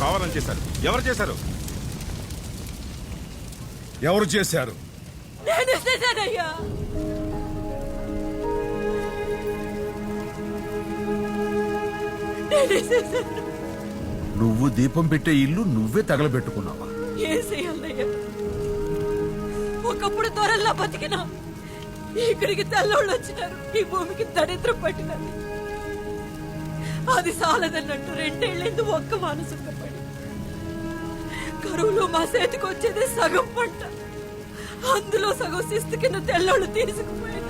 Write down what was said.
కావాలని చేశారు. ఎవరు చేశారు? ఎవరు చేశారు? నేను చేశానయ్యా. నేనే చేశాను. నువ్వు దీపం పెట్టే ఇల్లు నువ్వే తగలబెట్టుకున్నావా? ఏం చేయాలయ్యా? ఒకప్పుడు దొరల్లా బతికినా ఇక్కడికి తెల్లోళ్ళు వచ్చినారు. ఈ భూమికి దరిద్రం పట్టినది. అది సాలదన్నట్టు 2 ఏళ్ళేందు ఒక్క మానసుపడి కరువులో మా చేతికి వచ్చేది సగం పంట. అందులో సగం శిస్తు కింద తెల్లోళ్ళు తీసుకుపోయారు.